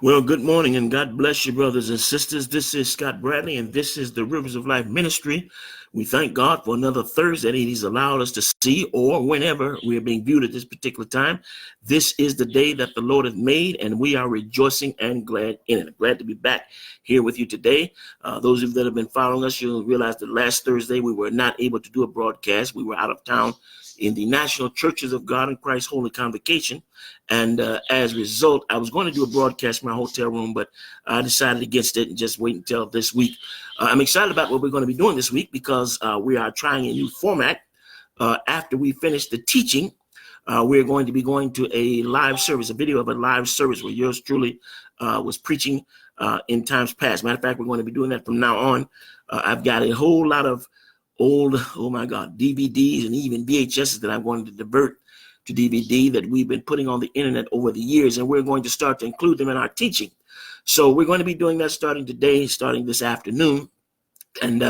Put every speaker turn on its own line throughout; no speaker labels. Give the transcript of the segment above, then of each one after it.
Well, good morning and God bless you, brothers and sisters. This is Scott Bradley, and this is the Rivers of Life Ministry. We thank God for another Thursday that He's allowed us to see, or whenever we are being viewed at this particular time. This is the day that the Lord has made, and we are rejoicing and glad in it. I'm glad to be back here with you today. Those of you that have been following us, you'll realize that last Thursday we were not able to do a broadcast. We were out of town in the National Churches of God in Christ Holy Convocation. And as a result, I was going to do a broadcast from my hotel room, but I decided against it and just wait until this week. I'm excited about what we're going to be doing this week because we are trying a new format. After we finish the teaching, we're going to be going to a live service, a video of a live service where yours truly was preaching in times past. Matter of fact, we're going to be doing that from now on. I've got a whole lot of old, DVDs and even VHSs that I'm going to divert to DVD that we've been putting on the internet over the years, and we're going to start to include them in our teaching. So we're going to be doing that starting today, starting this afternoon, and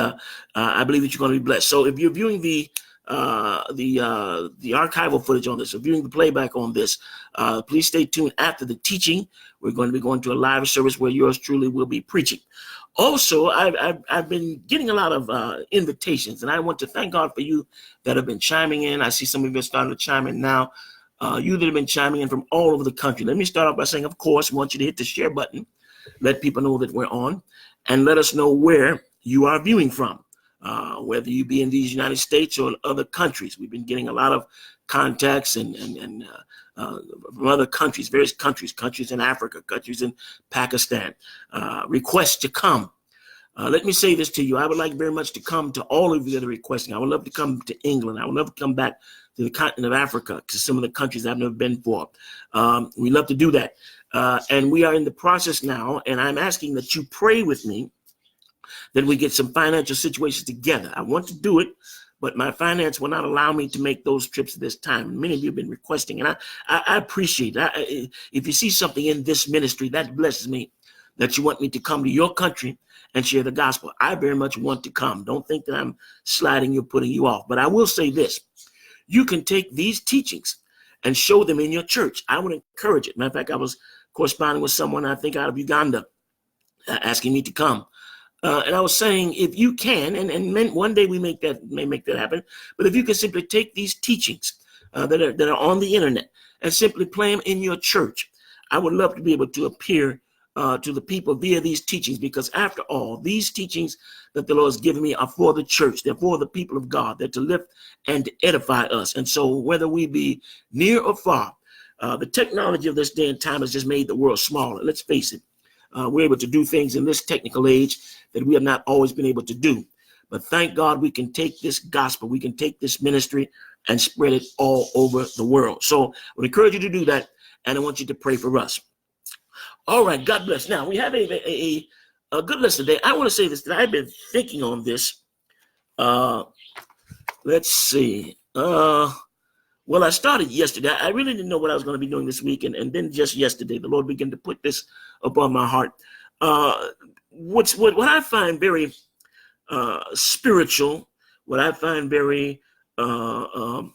I believe that you're going to be blessed. So if you're viewing the archival footage on this, or viewing the playback on this, please stay tuned after the teaching. We're going to be going to a live service where yours truly will be preaching. Also, I've been getting a lot of invitations, and I want to thank God for you that have been chiming in. I see some of you are starting to chime in now. You that have been chiming in from all over the country. Let me start off by saying, of course, I want you to hit the share button. Let people know that we're on, and let us know where you are viewing from, whether you be in these United States or in other countries. We've been getting a lot of contacts and from other countries, various countries in Africa, countries in Pakistan, requests to come. Let me say this to you. I would like very much to come to all of you that are requesting. I would love to come to England. I would love to come back to the continent of Africa, to some of the countries I've never been for. We love to do that. And we are in the process now, and I'm asking that you pray with me that we get some financial situations together. I want to do it, but my finance will not allow me to make those trips at this time. Many of you have been requesting, and I appreciate it. If you see something in this ministry that blesses me, that you want me to come to your country and share the gospel, I very much want to come. Don't think that I'm sliding you, putting you off. But I will say this. You can take these teachings and show them in your church. I would encourage it. Matter of fact, I was corresponding with someone, I think out of Uganda, asking me to come. And I was saying, if you can, and one day we may make that happen, but if you can simply take these teachings that are on the internet and simply play them in your church, I would love to be able to appear to the people via these teachings, because after all, these teachings that the Lord has given me are for the church. They're for the people of God. They're to lift and to edify us. And so whether we be near or far, the technology of this day and time has just made the world smaller. Let's face it. We're able to do things in this technical age that we have not always been able to do. But thank God we can take this gospel, we can take this ministry and spread it all over the world. So I would encourage you to do that, and I want you to pray for us. All right, God bless. Now, we have a good list today. I want to say this, that I've been thinking on this. Let's see. Well, I started yesterday. I really didn't know what I was going to be doing this week. And then just yesterday, the Lord began to put this upon my heart. What I find very spiritual, what I find very, the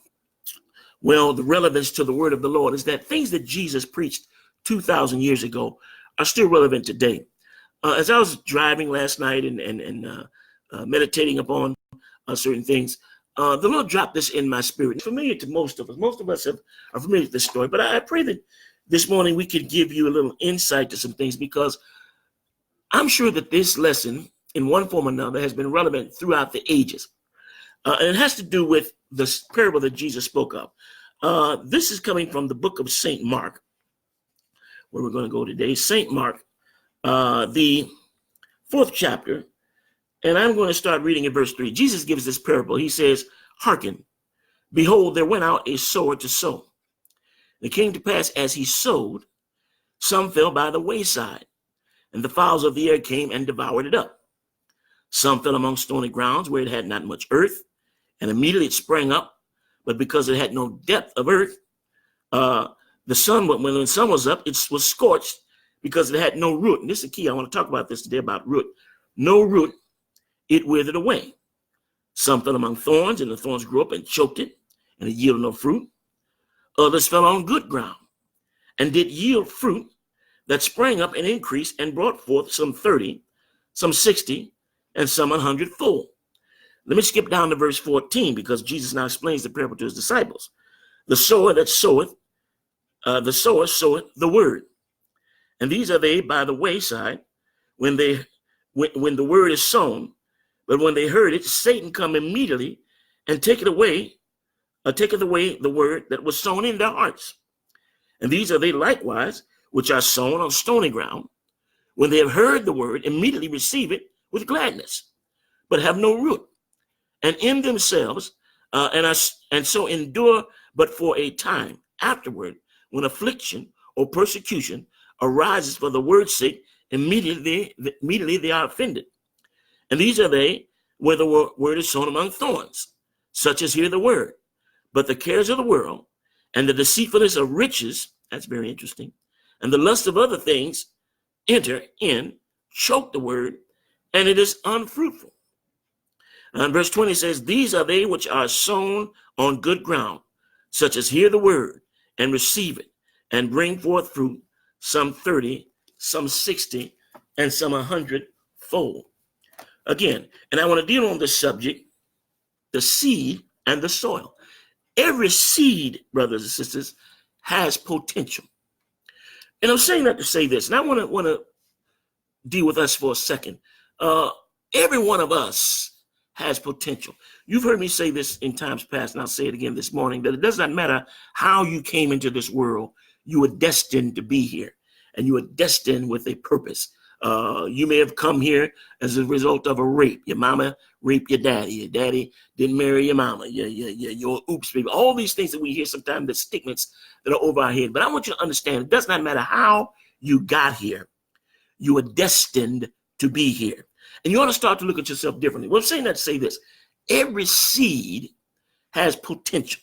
relevance to the word of the Lord is that things that Jesus preached 2,000 years ago are still relevant today. As I was driving last night and meditating upon certain things, the Lord dropped this in my spirit. It's familiar to most of us. Most of us are familiar with this story, but I pray that this morning we could give you a little insight to some things, because I'm sure that this lesson, in one form or another, has been relevant throughout the ages. And it has to do with the parable that Jesus spoke of. This is coming from the book of St. Mark, where we're going to go today. St. Mark, the 4th chapter. And I'm going to start reading in verse 3. Jesus gives this parable. He says, "Hearken, behold, there went out a sower to sow. It came to pass, as he sowed, some fell by the wayside, and the fowls of the air came and devoured it up. Some fell among stony grounds where it had not much earth, and immediately it sprang up. But because it had no depth of earth, when the sun was up, it was scorched, because it had no root." And this is the key. I want to talk about this today, about root. "No root, it withered away. Some fell among thorns, and the thorns grew up and choked it, and it yielded no fruit. Others fell on good ground, and did yield fruit, that sprang up and increased and brought forth some 30, some 60, and some 100-fold. Let me skip down to verse 14 because Jesus now explains the parable to his disciples. The sower that soweth, the sower soweth the word. And these are they by the wayside when the word is sown. But when they heard it, Satan come immediately and taketh away the word that was sown in their hearts. And these are they likewise which are sown on stony ground. When they have heard the word, immediately receive it with gladness, but have no root, and in themselves, and so endure but for a time. Afterward, when affliction or persecution arises for the word's sake, immediately they are offended. And these are they where the word is sown among thorns, such as hear the word, but the cares of the world and the deceitfulness of riches, that's very interesting, and the lust of other things enter in, choke the word, and it is unfruitful. And verse 20 says, these are they which are sown on good ground, such as hear the word and receive it, and bring forth fruit, some 30, some 60, and some 100-fold. Again, and I want to deal on this subject, the seed and the soil. Every seed, brothers and sisters, has potential. And I'm saying that to say this, and I want to deal with us for a second. Every one of us has potential. You've heard me say this in times past, and I'll say it again this morning, that it does not matter how you came into this world, you were destined to be here, and you were destined with a purpose. You may have come here as a result of a rape. Your mama raped your daddy. Your daddy didn't marry your mama. Your oops, baby. All these things that we hear sometimes, the stigmas that are over our head. But I want you to understand, it does not matter how you got here. You are destined to be here. And you ought to start to look at yourself differently. Well, I'm saying that to say this. Every seed has potential.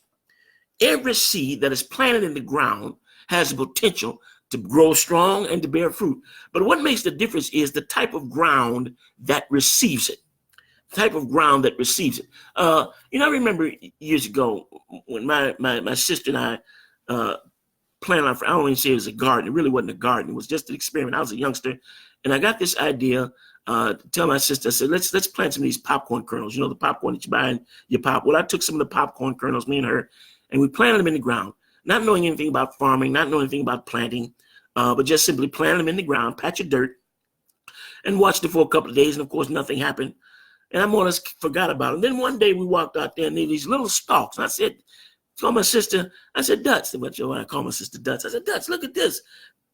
Every seed that is planted in the ground has the potential to grow strong and to bear fruit. But what makes the difference is the type of ground that receives it. The type of ground that receives it. I remember years ago when my sister and I planted our, I don't even say it was a garden. It really wasn't a garden. It was just an experiment. I was a youngster, and I got this idea to tell my sister, I said, let's plant some of these popcorn kernels. You know, the popcorn that you buy in your pop. Well, I took some of the popcorn kernels, me and her, and we planted them in the ground, not knowing anything about farming, not knowing anything about planting, but just simply planted them in the ground, patch of dirt, and watched it for a couple of days. And of course, nothing happened. And I more or less forgot about it. And then one day we walked out there and there were these little stalks. And I said, call my sister, I said, Dutz. I call my sister Dutz. I said, Dutz, look at this.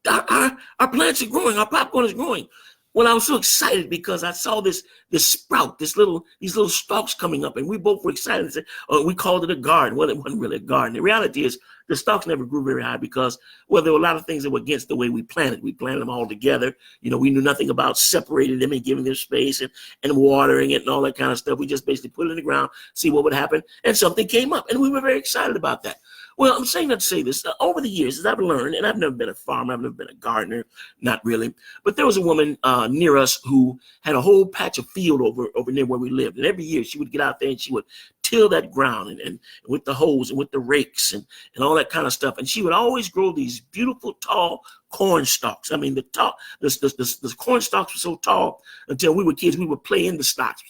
Our plants are growing. Our popcorn is growing. Well, I was so excited because I saw this sprout, these little stalks coming up, and we both were excited. And said, we called it a garden. Well, it wasn't really a garden. The reality is the stalks never grew very high because, well, there were a lot of things that were against the way we planted. We planted them all together. You know, we knew nothing about separating them and giving them space and watering it and all that kind of stuff. We just basically put it in the ground, see what would happen, and something came up, and we were very excited about that. Well, I'm saying that to say this. Over the years, as I've learned, and I've never been a farmer, I've never been a gardener, not really, but there was a woman near us who had a whole patch of field over near where we lived. And every year she would get out there and she would till that ground and with the hoes and with the rakes and all that kind of stuff. And she would always grow these beautiful, tall corn stalks. I mean, the corn stalks were so tall until we were kids, we would play in the stalks.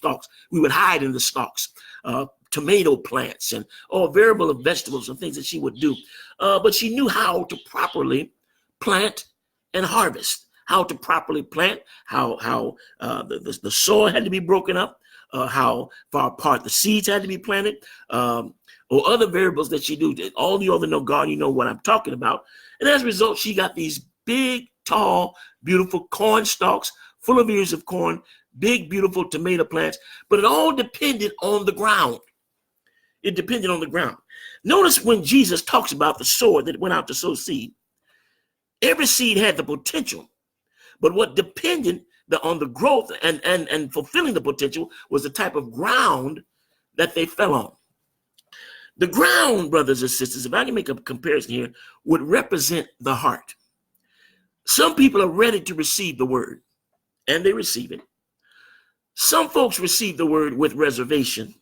We would hide in the stalks. Tomato plants and all variable of vegetables and things that she would do. But she knew how to properly plant and harvest, how to properly plant, how the soil had to be broken up, how far apart the seeds had to be planted, or other variables that she do. All you other know God, you know what I'm talking about. And as a result, she got these big, tall, beautiful corn stalks full of ears of corn, big, beautiful tomato plants, but it all depended on the ground. It depended on the ground. Notice when Jesus talks about the sower that went out to sow seed, every seed had the potential, but what depended on the growth and fulfilling the potential was the type of ground that they fell on. The ground, brothers and sisters, if I can make a comparison here, would represent the heart. Some people are ready to receive the word, and they receive it. Some folks receive the word with reservation.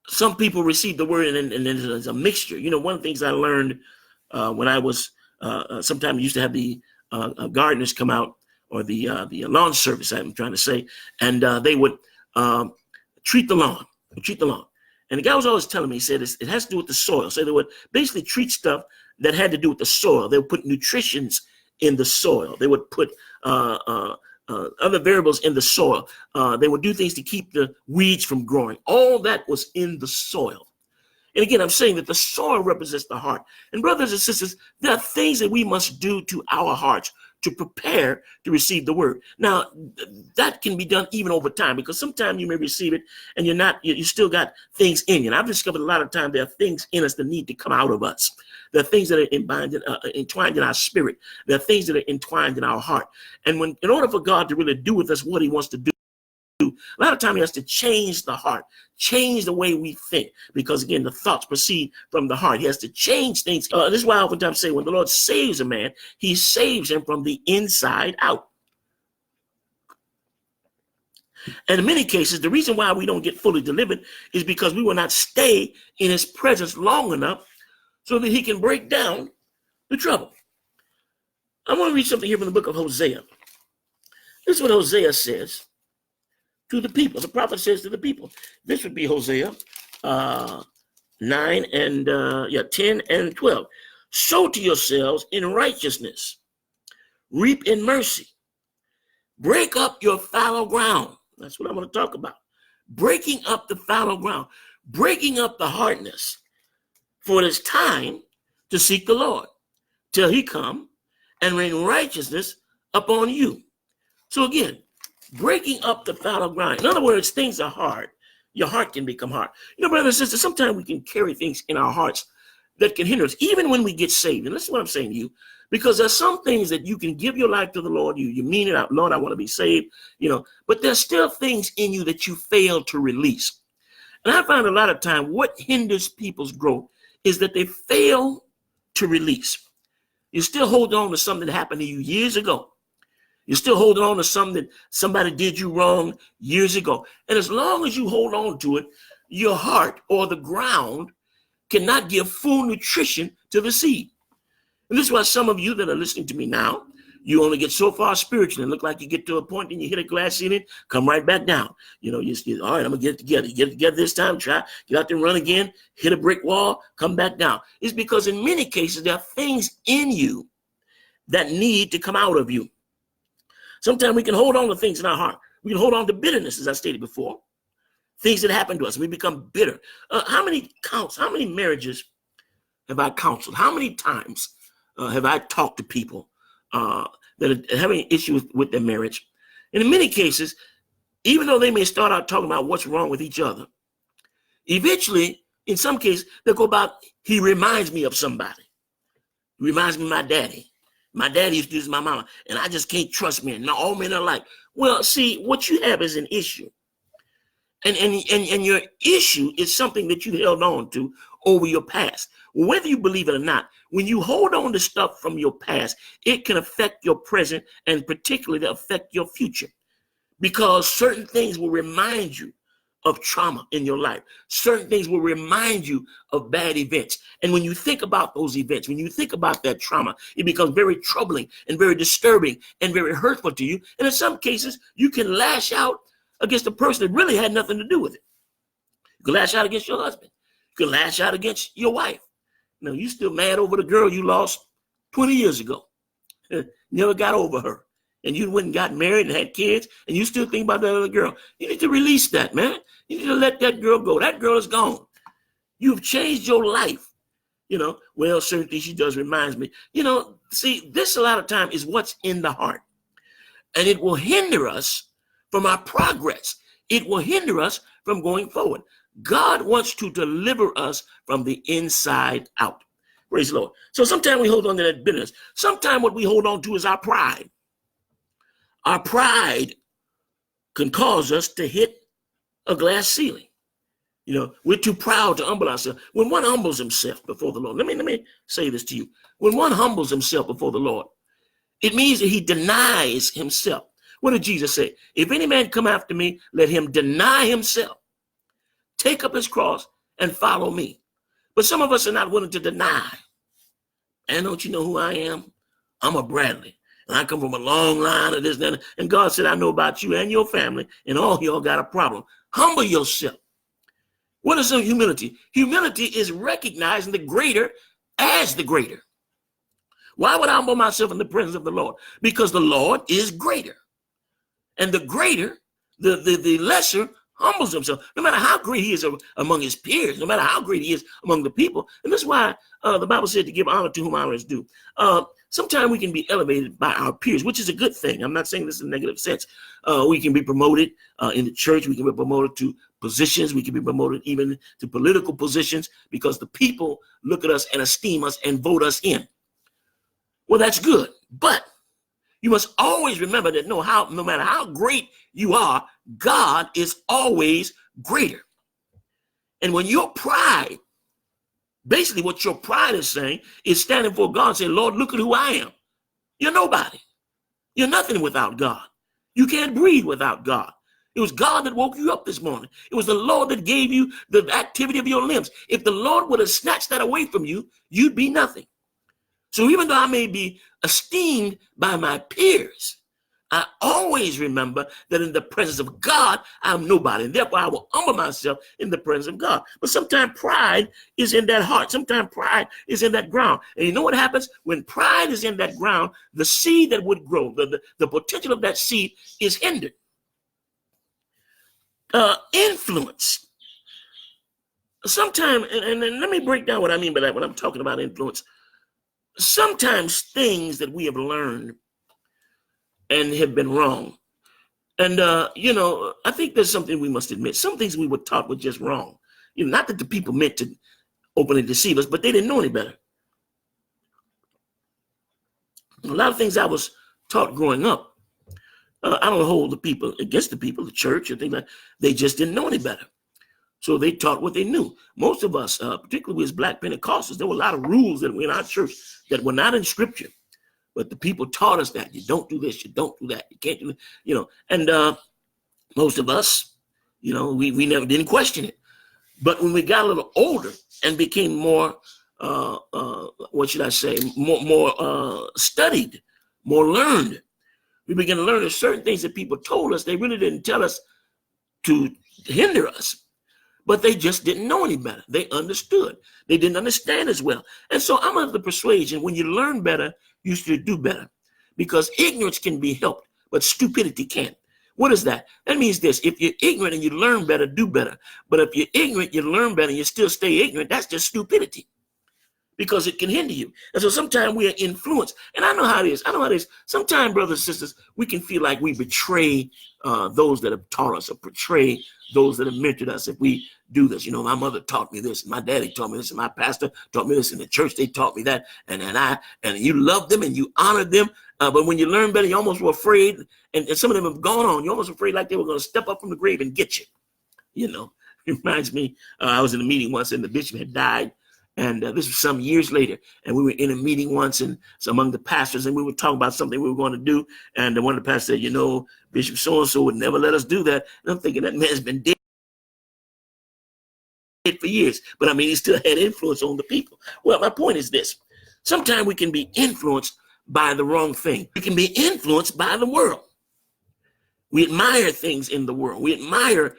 Some people receive the word and there's a mixture. You know, one of the things I learned when I was Sometimes we used to have the gardeners come out, or the lawn service, I'm trying to say, and they would treat the lawn. And the guy was always telling me, he said it has to do with the soil. So they would basically treat stuff that had to do with the soil. They would put nutritions in the soil. They would put other variables in the soil. They would do things to keep the weeds from growing. All that was in the soil. And again, I'm saying that the soil represents the heart. And brothers and sisters, there are things that we must do to our hearts to prepare to receive the word. Now, that can be done even over time, because sometimes you may receive it and you still got things in you. And I've discovered a lot of times there are things in us that need to come out of us. There are things that are entwined in our spirit. There are things that are entwined in our heart. And in order for God to really do with us what he wants to do, a lot of time he has to change the heart, change the way we think, because again, the thoughts proceed from the heart. He has to change things. This is why I oftentimes say when the Lord saves a man, he saves him from the inside out. And in many cases, the reason why we don't get fully delivered is because we will not stay in his presence long enough so that he can break down the trouble. I want to read something here from the book of Hosea. This is what Hosea says to the people. The prophet says to the people. This would be Hosea 10 and 12. Sow to yourselves in righteousness, reap in mercy, break up your fallow ground. That's what I'm going to talk about. Breaking up the fallow ground, breaking up the hardness. For it is time to seek the Lord till he come and rain righteousness upon you. So again, breaking up the fallow ground. In other words, things are hard. Your heart can become hard. You know, brothers and sisters, sometimes we can carry things in our hearts that can hinder us, even when we get saved. And this is what I'm saying to you, because there's some things that you can give your life to the Lord. You mean it out, Lord, I want to be saved, but there's still things in you that you fail to release. And I find a lot of time what hinders people's growth is that they fail to release. You still hold on to something that happened to you years ago. You're still holding on to something that somebody did you wrong years ago. And as long as you hold on to it, your heart or the ground cannot give full nutrition to the seed. And this is why some of you that are listening to me now, you only get so far spiritually and look like you get to a point and you hit a glass ceiling, come right back down. You're all right, I'm going to get it together. You get it together this time, try, get out there and run again, hit a brick wall, come back down. It's because in many cases, there are things in you that need to come out of you. Sometimes we can hold on to things in our heart. We can hold on to bitterness, as I stated before. Things that happen to us. We become bitter. How many marriages have I counseled? How many times have I talked to people that are having issues with their marriage? And in many cases, even though they may start out talking about what's wrong with each other, eventually, in some cases, they'll go about, he reminds me of somebody. He reminds me of my daddy. My daddy used to do this to my mama, and I just can't trust men. Now all men are alike. Well, see, what you have is an issue. And your issue is something that you held on to over your past. Whether you believe it or not, when you hold on to stuff from your past, it can affect your present and particularly affect your future, because certain things will remind you of trauma in your life. Certain things will remind you of bad events. And when you think about those events, when you think about that trauma, it becomes very troubling and very disturbing and very hurtful to you. And in some cases, you can lash out against a person that really had nothing to do with it. You can lash out against your husband. You can lash out against your wife. You still mad over the girl you lost 20 years ago. Never got over her. And you went and got married and had kids, and you still think about that other girl. You need to release that, man. You need to let that girl go. That girl is gone. You've changed your life. Well, certain things she does reminds me. See, this a lot of time is what's in the heart. And it will hinder us from our progress. It will hinder us from going forward. God wants to deliver us from the inside out. Praise the Lord. So sometimes we hold on to that bitterness. Sometimes what we hold on to is our pride. Our pride can cause us to hit a glass ceiling. We're too proud to humble ourselves. When one humbles himself before the Lord, let me say this to you. When one humbles himself before the Lord, it means that he denies himself. What did Jesus say? If any man come after me, let him deny himself, take up his cross, and follow me. But some of us are not willing to deny And don't you know who I am? I'm a Bradley. And I come from a long line of this and that. And God said, I know about you and your family, and all y'all got a problem. Humble yourself. What is humility? Humility is recognizing the greater as the greater. Why would I humble myself in the presence of the Lord? Because the Lord is greater. And the greater, the lesser, humbles himself. No matter how great he is among his peers, no matter how great he is among the people. And that's why the Bible said to give honor to whom honor is due. Sometimes we can be elevated by our peers, which is a good thing. I'm not saying this in a negative sense. We can be promoted in the church. We can be promoted to positions. We can be promoted even to political positions because the people look at us and esteem us and vote us in. Well, that's good. But you must always remember that no matter how great you are, God is always greater. And when your pride, basically what your pride is saying is standing before God and saying, Lord, look at who I am. You're nobody. You're nothing without God. You can't breathe without God. It was God that woke you up this morning. It was the Lord that gave you the activity of your limbs. If the Lord would have snatched that away from you, you'd be nothing. So even though I may be esteemed by my peers, I always remember that in the presence of God, I'm nobody. And therefore, I will humble myself in the presence of God. But sometimes pride is in that heart. Sometimes pride is in that ground. And you know what happens? When pride is in that ground, the seed that would grow, the potential of that seed is hindered. Influence. Sometimes, and let me break down what I mean by that when I'm talking about influence. Sometimes things that we have learned and have been wrong. And, I think there's something we must admit. Some things we were taught were just wrong. Not that the people meant to openly deceive us, but they didn't know any better. A lot of things I was taught growing up, I don't hold the people against the people, the church, or things like that. They just didn't know any better. So they taught what they knew. Most of us, particularly as Black Pentecostals, there were a lot of rules that were in our church that were not in Scripture. But the people taught us that you don't do this, you don't do that, you can't do it, And most of us, we never didn't question it. But when we got a little older and became more, more studied, more learned, we began to learn that certain things that people told us, they really didn't tell us to hinder us. But they just didn't know any better. They understood. They didn't understand as well. And so I'm of the persuasion, when you learn better, you should do better. Because ignorance can be helped, but stupidity can't. What is that? That means this. If you're ignorant and you learn better, do better. But if you're ignorant, you learn better, and you still stay ignorant, that's just stupidity. Because it can hinder you. And so sometimes we are influenced. And I know how it is. Sometimes, brothers and sisters, we can feel like we betray those that have taught us, or betray those that have mentored us if we do this. My mother taught me this, and my daddy taught me this, and my pastor taught me this, in the church they taught me that, and you love them and you honor them. But when you learn better, you almost were afraid, and some of them have gone on. You're almost afraid like they were going to step up from the grave and get you. It reminds me, I was in a meeting once, and the bishop had died. And this was some years later, and we were in a meeting once, and so among the pastors, and we were talking about something we were going to do. And one of the pastors said, Bishop so-and-so would never let us do that. And I'm thinking, that man's been dead for years, but he still had influence on the people. Well, my point is this. Sometimes we can be influenced by the wrong thing. We can be influenced by the world. We admire things in the world. We admire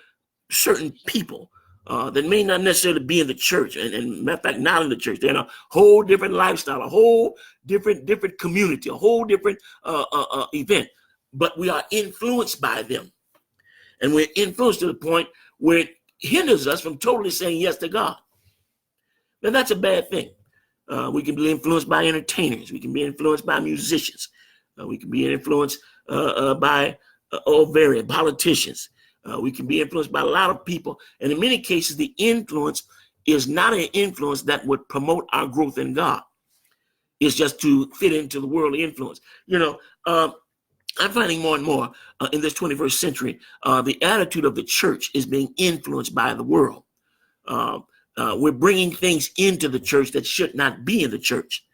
certain people that may not necessarily be in the church, and matter of fact, not in the church. They're in a whole different lifestyle, a whole different community, a whole different event. But we are influenced by them, and we're influenced to the point where it hinders us from totally saying yes to God. Now that's a bad thing. We can be influenced by entertainers. We can be influenced by musicians. We can be influenced by various politicians. We can be influenced by a lot of people. And in many cases, the influence is not an influence that would promote our growth in God. It's just to fit into the worldly influence. I'm finding more and more in this 21st century, the attitude of the church is being influenced by the world. We're bringing things into the church that should not be in the church.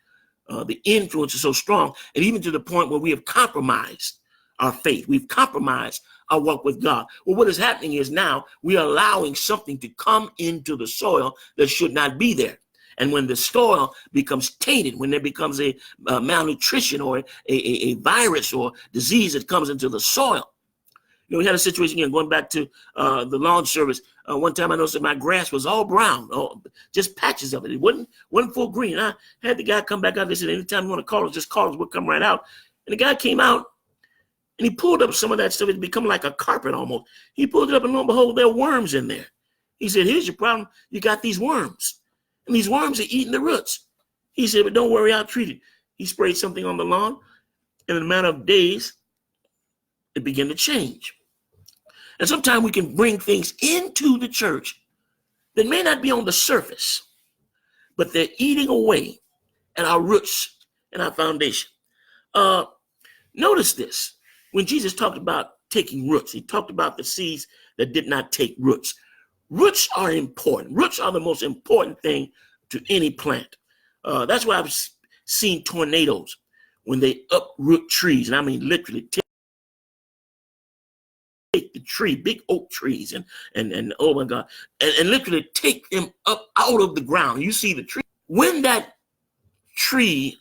The influence is so strong, and even to the point where we have compromised our faith. We've compromised our walk with God. Well, what is happening is now we are allowing something to come into the soil that should not be there. And when the soil becomes tainted, when there becomes a malnutrition or a virus or disease that comes into the soil. You know, we had a situation again, going back to the lawn service. One time I noticed that my grass was all brown, just patches of it. It wasn't full green. I had the guy come back out. They said, anytime you want to call us, just call us. We'll come right out. And the guy came out and he pulled up some of that stuff. It become like a carpet almost. He pulled it up and lo and behold, there are worms in there. He said, here's your problem. You got these worms. And these worms are eating the roots. He said, but don't worry, I'll treat it. He sprayed something on the lawn. And in a matter of days, it began to change. And sometimes we can bring things into the church that may not be on the surface, but they're eating away at our roots and our foundation. Notice this. When Jesus talked about taking roots, he talked about the seeds that did not take roots. Roots are important. Roots are the most important thing to any plant. That's why I've seen tornadoes when they uproot trees. And I mean, literally take the tree, big oak trees, and oh my God, and literally take them up out of the ground. You see the tree. When that tree,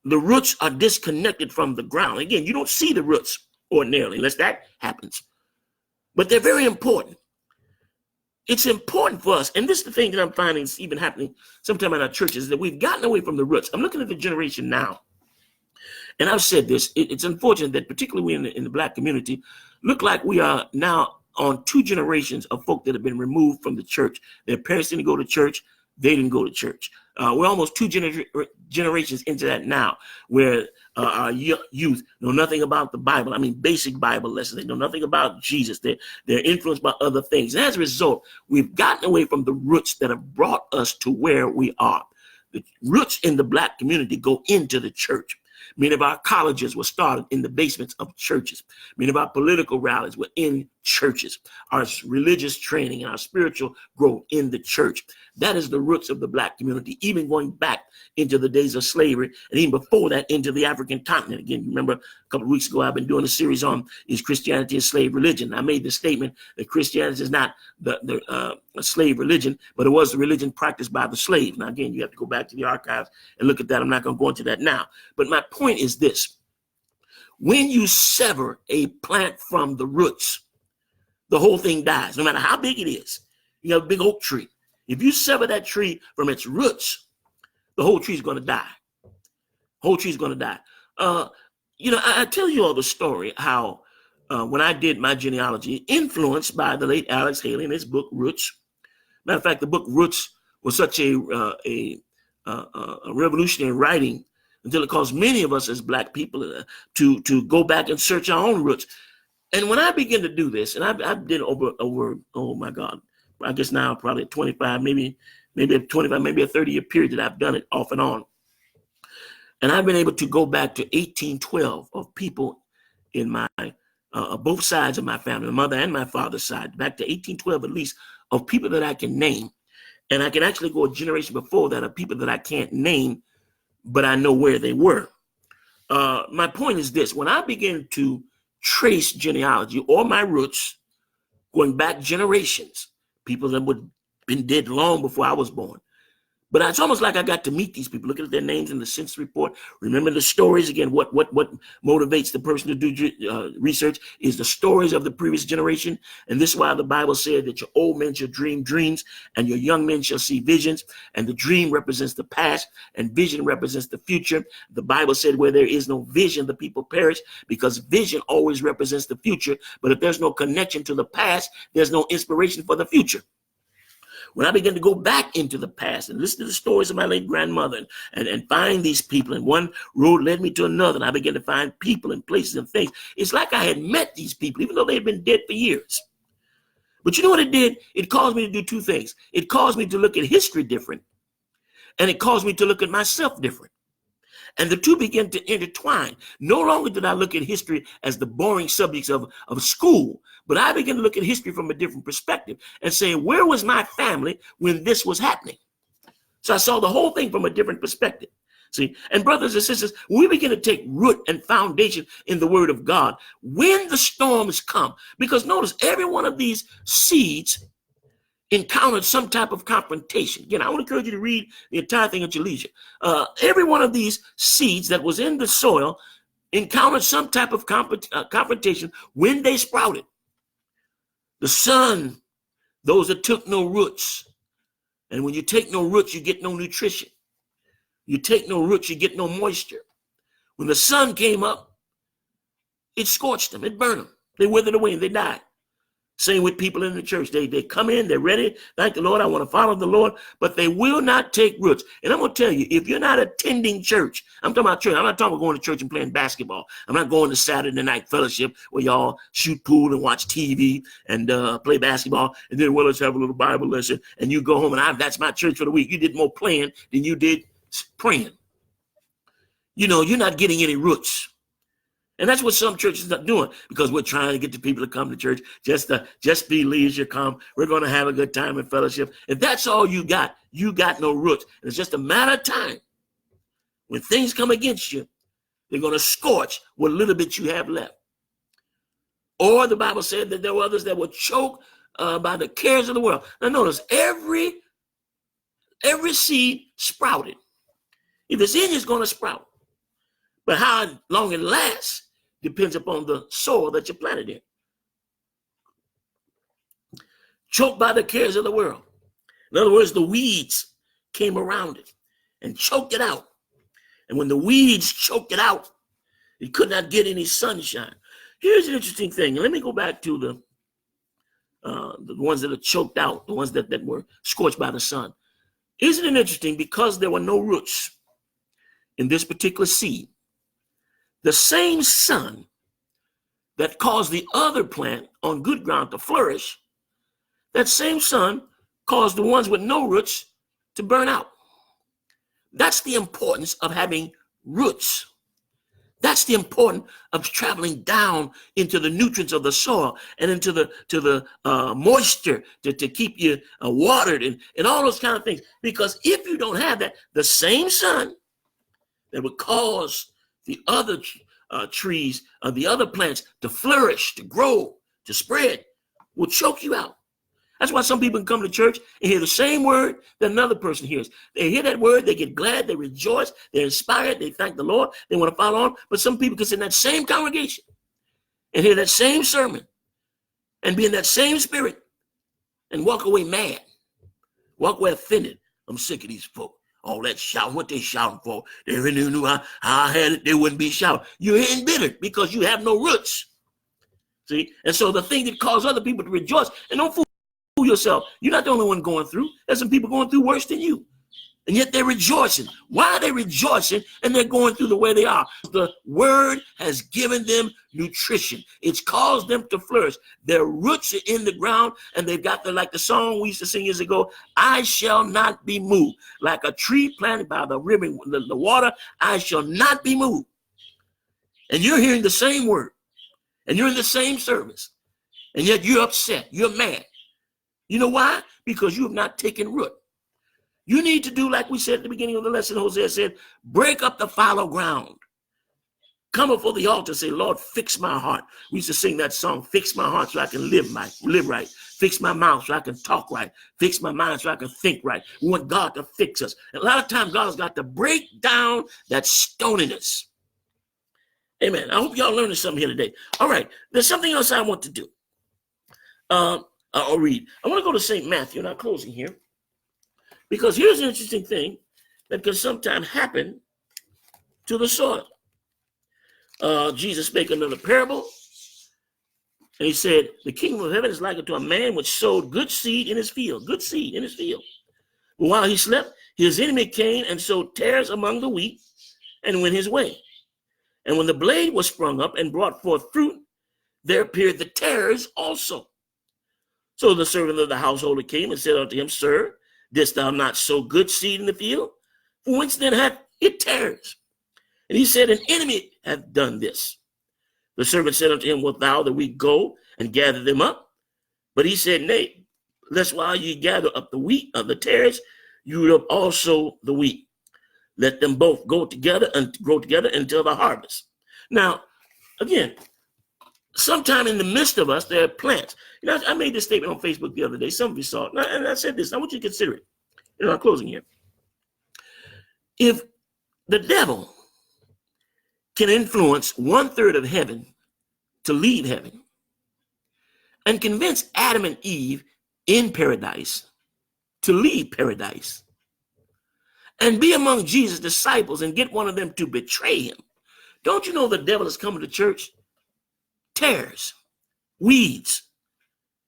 the roots are disconnected from the ground. Again, you don't see the roots ordinarily unless that happens. But they're very important. It's important for us, and this is the thing that I'm finding is even happening sometime in our churches, that we've gotten away from the roots. I'm looking at the generation now, and I've said this, it's unfortunate that particularly we in the Black community look like we are now on two generations of folk that have been removed from the church. Their parents didn't go to church. They didn't go to church. We're almost two generations into that now, where our youth know nothing about the Bible. I mean, basic Bible lessons. They know nothing about Jesus. They're influenced by other things. And as a result, we've gotten away from the roots that have brought us to where we are. The roots in the Black community go into the church. Many of our colleges were started in the basements of churches. Many of our political rallies were in churches. Our religious training and our spiritual growth in the church. That is the roots of the Black community, even going back into the days of slavery, and even before that into the African continent. Again, remember a couple of weeks ago, I've been doing a series on, is Christianity a slave religion? I made the statement that Christianity is not a slave religion, but it was the religion practiced by the slaves. Now, again, you have to go back to the archives and look at that. I'm not going to go into that now. But my point is this. When you sever a plant from the roots, the whole thing dies, no matter how big it is. You have a big oak tree. If you sever that tree from its roots, the whole tree is going to die. Whole tree is going to die. I tell you all the story how when I did my genealogy, influenced by the late Alex Haley and his book Roots. Matter of fact, the book Roots was such a revolutionary writing until it caused many of us as Black people to go back and search our own roots. And when I began to do this, and I did over, oh my God, I guess now probably 25, maybe a 30-year period that I've done it off and on. And I've been able to go back to 1812 of people in my, both sides of my family, my mother and my father's side, back to 1812 at least, of people that I can name. And I can actually go a generation before that of people that I can't name, but I know where they were. My point is this. When I begin to trace genealogy or my roots, going back generations, people that would have been dead long before I was born. But it's almost like I got to meet these people, looking at their names in the census report, remember the stories. Again, what motivates the person to do research is the stories of the previous generation. And this is why the Bible said that your old men shall dream dreams and your young men shall see visions. And the dream represents the past and vision represents the future. The Bible said where there is no vision, the people perish, because vision always represents the future. But if there's no connection to the past, there's no inspiration for the future. When I began to go back into the past and listen to the stories of my late grandmother and find these people, and one road led me to another, and I began to find people and places and things, it's like I had met these people, even though they had been dead for years. But you know what it did? It caused me to do two things. It caused me to look at history different, and it caused me to look at myself different. And the two began to intertwine. No longer did I look at history as the boring subjects of school, but I began to look at history from a different perspective and say, where was my family when this was happening? So I saw the whole thing from a different perspective. See, and brothers and sisters, we begin to take root and foundation in the word of God when the storms come, because notice every one of these seeds encountered some type of confrontation. Again, I want to encourage you to read the entire thing at your leisure. Every one of these seeds that was in the soil encountered some type of confrontation when they sprouted. The sun, those that took no roots. And when you take no roots, you get no nutrition. You take no roots, you get no moisture. When the sun came up, it scorched them, it burned them. They withered away and they died. Same with people in the church. They come in, they're ready. Thank the Lord, I want to follow the Lord, but they will not take roots. And I'm going to tell you, if you're not attending church, I'm talking about church. I'm not talking about going to church and playing basketball. I'm not going to Saturday night fellowship where y'all shoot pool and watch TV and play basketball. And then, well, let's have a little Bible lesson. And you go home and that's my church for the week. You did more playing than you did praying. You know, you're not getting any roots. And that's what some churches are doing, because we're trying to get the people to come to church just be leisure, come. We're going to have a good time in fellowship. If that's all you got no roots. And it's just a matter of time. When things come against you, they're going to scorch what little bit you have left. Or the Bible said that there were others that were choked by the cares of the world. Now notice, every seed sprouted. If it's in you, it's going to sprout. But how long it lasts depends upon the soil that you planted in. Choked by the cares of the world. In other words, the weeds came around it and choked it out. And when the weeds choked it out, it could not get any sunshine. Here's an interesting thing. Let me go back to the ones that are choked out, the ones that were scorched by the sun. Isn't it interesting? Because there were no roots in this particular seed, the same sun that caused the other plant on good ground to flourish, that same sun caused the ones with no roots to burn out. That's the importance of having roots. That's the importance of traveling down into the nutrients of the soil and into the moisture to keep you watered and all those kind of things. Because if you don't have that, the same sun that would cause the other trees, the other plants to flourish, to grow, to spread, will choke you out. That's why some people can come to church and hear the same word that another person hears. They hear that word, they get glad, they rejoice, they're inspired, they thank the Lord, they want to follow on. But some people can sit in that same congregation and hear that same sermon and be in that same spirit and walk away mad, walk away offended. I'm sick of these folk. All that shouting, what they shouting for? They really knew how I had it, they wouldn't be shouting. You're embittered because you have no roots. See? And so the thing that caused other people to rejoice, and don't fool yourself. You're not the only one going through. There's some people going through worse than you. And yet they're rejoicing. Why are they rejoicing and they're going through the way they are? The word has given them nutrition. It's caused them to flourish. Their roots are in the ground and they've got like the song we used to sing years ago, I shall not be moved. Like a tree planted by the river, the water, I shall not be moved. And you're hearing the same word and you're in the same service. And yet you're upset. You're mad. You know why? Because you have not taken root. You need to do like we said at the beginning of the lesson. Hosea said, break up the fallow ground. Come before the altar and say, Lord, fix my heart. We used to sing that song, fix my heart so I can live right. Fix my mouth so I can talk right. Fix my mind so I can think right. We want God to fix us. And a lot of times God has got to break down that stoniness. Amen. I hope y'all learning something here today. All right. There's something else I want to do. I'll read. I want to go to St. Matthew, and I'm closing here, because here's an interesting thing that can sometimes happen to the soil. Jesus spake another parable, and he said, the kingdom of heaven is like unto a man which sowed good seed in his field. Good seed in his field. But while he slept, his enemy came and sowed tares among the wheat and went his way. And when the blade was sprung up and brought forth fruit, there appeared the tares also. So the servant of the householder came and said unto him, Sir, didst thou not sow good seed in the field? For whence then hath it tares? And he said, An enemy hath done this. The servant said unto him, Wilt thou that we go and gather them up? But he said, Nay, lest while ye gather up the wheat of the tares, you root up also the wheat. Let them both go together and grow together until the harvest. Now, again, sometime in the midst of us, there are plants. I made this statement on Facebook the other day. Some of you saw it. And I said this. I want you to consider it. I'm closing here. If the devil can influence 1/3 of heaven to leave heaven and convince Adam and Eve in paradise to leave paradise and be among Jesus' disciples and get one of them to betray him, don't you know the devil is coming to church? Tares, weeds,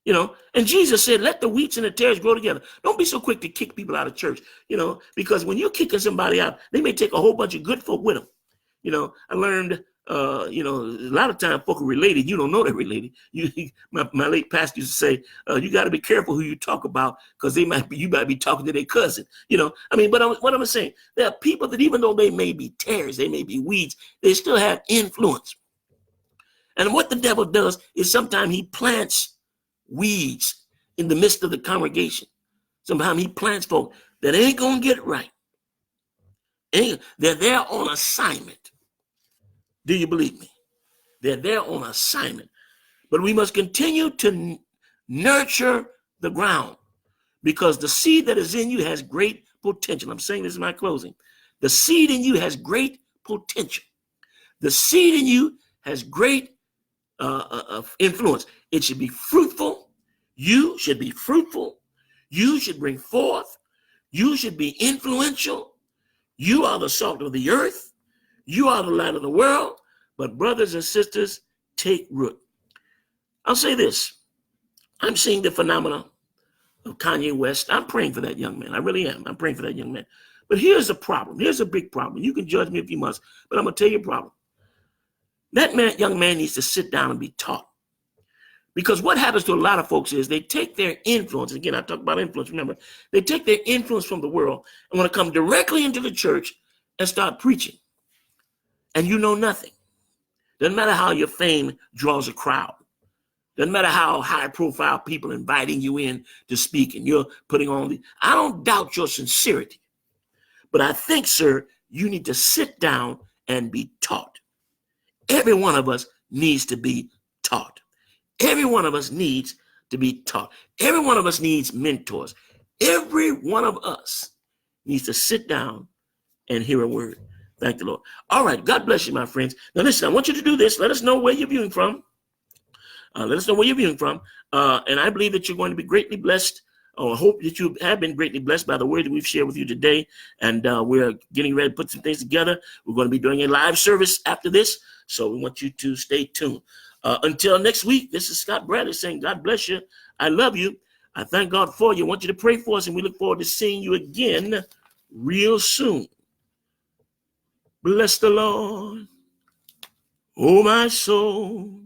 and Jesus said, let the wheats and the tares grow together. Don't be so quick to kick people out of church, because when you're kicking somebody out, they may take a whole bunch of good folk with them. I learned, a lot of times folk are related. You don't know they're related. My late pastor used to say, you got to be careful who you talk about, because you might be talking to their cousin, but what I'm saying, there are people that even though they may be tares, they may be weeds, they still have influence. And what the devil does is sometimes he plants weeds in the midst of the congregation. Sometimes he plants folk that ain't going to get right. They're there on assignment. Do you believe me? They're there on assignment. But we must continue to nurture the ground, because the seed that is in you has great potential. I'm saying this in my closing. The seed in you has great potential. The seed in you has great influence. It should be fruitful. You should be fruitful. You should bring forth. You should be influential. You are the salt of the earth. You are the light of the world. But brothers and sisters, take root. I'll say this. I'm seeing the phenomena of Kanye West. I'm praying for that young man. I really am. I'm praying for that young man. But here's a problem. Here's a big problem. You can judge me if you must, but I'm going to tell you a problem. That young man needs to sit down and be taught. Because what happens to a lot of folks is they take their influence. Again, I talk about influence. Remember, they take their influence from the world and want to come directly into the church and start preaching. And you know nothing. Doesn't matter how your fame draws a crowd. Doesn't matter how high profile people inviting you in to speak and you're putting on I don't doubt your sincerity. But I think, sir, you need to sit down and be taught. Every one of us needs to be taught. Every one of us needs to be taught. Every one of us needs mentors. Every one of us needs to sit down and hear a word. Thank the Lord. All right. God bless you, my friends. Now, listen, I want you to do this. Let us know where you're viewing from. Let us know where you're viewing from. And I believe that you're going to be greatly blessed, or hope that you have been greatly blessed by the word that we've shared with you today. And we're getting ready to put some things together. We're going to be doing a live service after this. So we want you to stay tuned. Until next week, this is Scott Bradley saying, God bless you. I love you. I thank God for you. I want you to pray for us, and we look forward to seeing you again real soon. Bless the Lord, oh my soul,